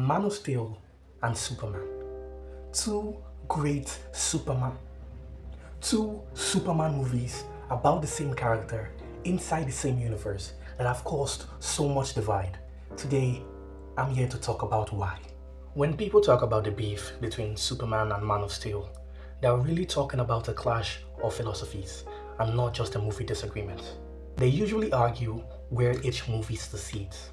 Man of Steel and Superman. Two great Superman. Two Superman movies about the same character inside the same universe that have caused so much divide. Today, I'm here to talk about why. When people talk about the beef between Superman and Man of Steel, they're really talking about a clash of philosophies and not just a movie disagreement. They usually argue where each movie succeeds.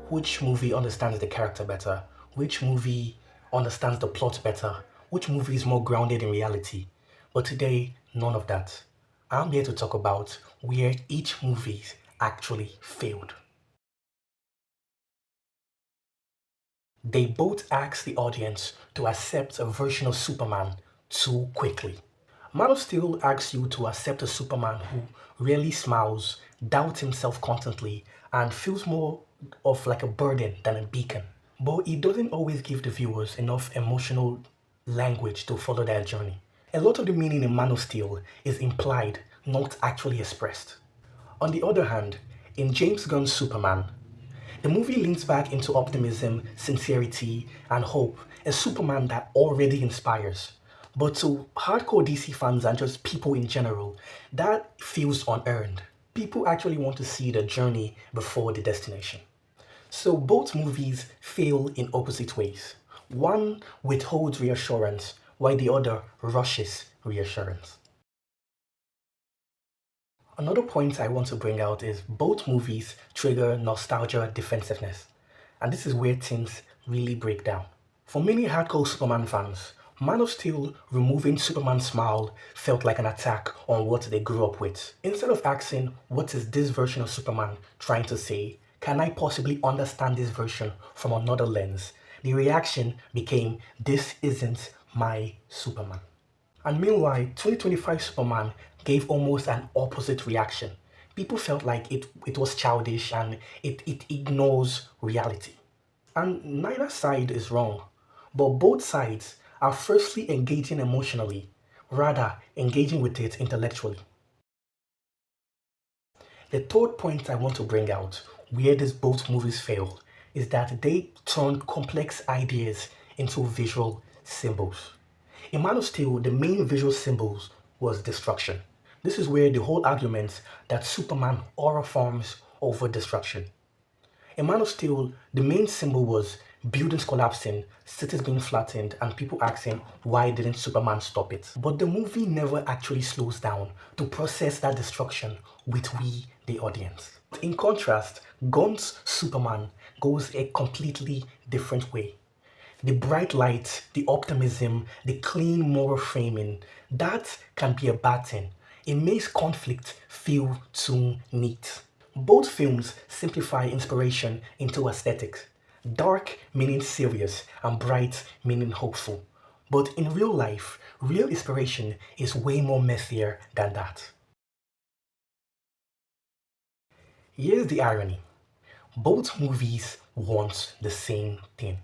Which movie understands the character better? Which movie understands the plot better? Which movie is more grounded in reality? But today, none of that. I'm here to talk about where each movie actually failed. They both ask the audience to accept a version of Superman too quickly. Man of Steel asks you to accept a Superman who rarely smiles, doubts himself constantly, and feels more of like a burden than a beacon. But it doesn't always give the viewers enough emotional language to follow their journey. A lot of the meaning in Man of Steel is implied, not actually expressed. On the other hand, in James Gunn's Superman, the movie leans back into optimism, sincerity, and hope, a Superman that already inspires. But to hardcore DC fans and just people in general, that feels unearned. People actually want to see the journey before the destination. So both movies fail in opposite ways. One withholds reassurance, while the other rushes reassurance. Another point I want to bring out is both movies trigger nostalgia defensiveness, and this is where things really break down. For many hardcore Superman fans, Man of Steel removing Superman's smile felt like an attack on what they grew up with. Instead of asking, what is this version of Superman trying to say? Can I possibly understand this version from another lens? The reaction became, this isn't my Superman. And meanwhile, 2025 Superman gave almost an opposite reaction. People felt like it was childish and it ignores reality. And neither side is wrong, but both sides are firstly engaging emotionally, rather engaging with it intellectually. The third point I want to bring out, where these both movies fail, is that they turn complex ideas into visual symbols. In Man of Steel, the main visual symbols was destruction. This is where the whole argument that Superman aura forms over destruction. In Man of Steel, the main symbol was buildings collapsing, cities being flattened, and people asking why didn't Superman stop it. But the movie never actually slows down to process that destruction with we, the audience. In contrast, Gunn's Superman goes a completely different way. The bright light, the optimism, the clean moral framing, that can be a bad thing. It makes conflict feel too neat. Both films simplify inspiration into aesthetics. Dark meaning serious and bright meaning hopeful. But in real life, real inspiration is way more messier than that. Here's the irony. Both movies want the same thing.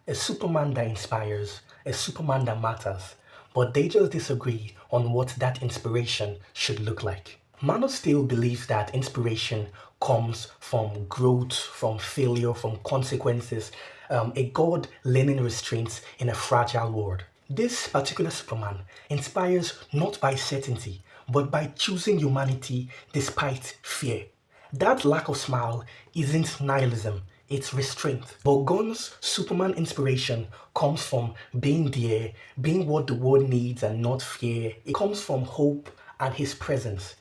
A Superman that inspires, a Superman that matters, but they just disagree on what that inspiration should look like. Man of Steel believes that inspiration comes from growth, from failure, from consequences, a God learning restraints in a fragile world. This particular Superman inspires not by certainty, but by choosing humanity despite fear. That lack of smile isn't nihilism, it's restraint. But Gunn's Superman inspiration comes from being there, being what the world needs and not fear. It comes from hope and his presence.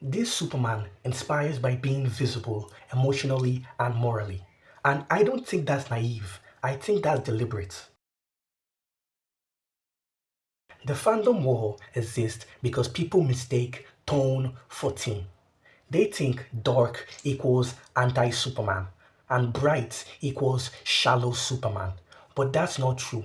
This Superman inspires by being visible emotionally and morally. And I don't think that's naive, I think that's deliberate. The fandom war exists because people mistake tone for theme. They think dark equals anti-Superman and bright equals shallow Superman. But that's not true.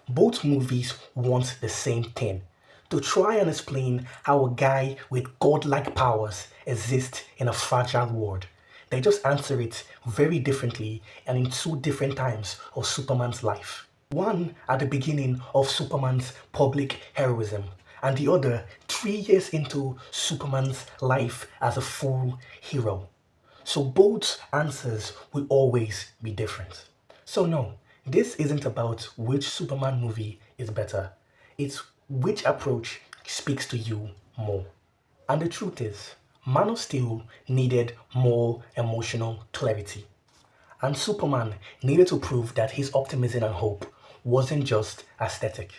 Both movies want the same thing. To try and explain how a guy with godlike powers exists in a fragile world. They just answer it very differently and in two different times of Superman's life. One at the beginning of Superman's public heroism, and the other 3 years into Superman's life as a full hero. So both answers will always be different. So no, This isn't about which Superman movie is better, it's which approach speaks to you more. And the truth is, Man of Steel needed more emotional clarity. And Superman needed to prove that his optimism and hope wasn't just aesthetic.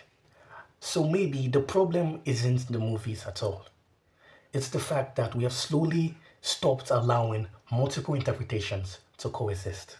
So maybe the problem isn't the movies at all. It's the fact that we have slowly stopped allowing multiple interpretations to coexist.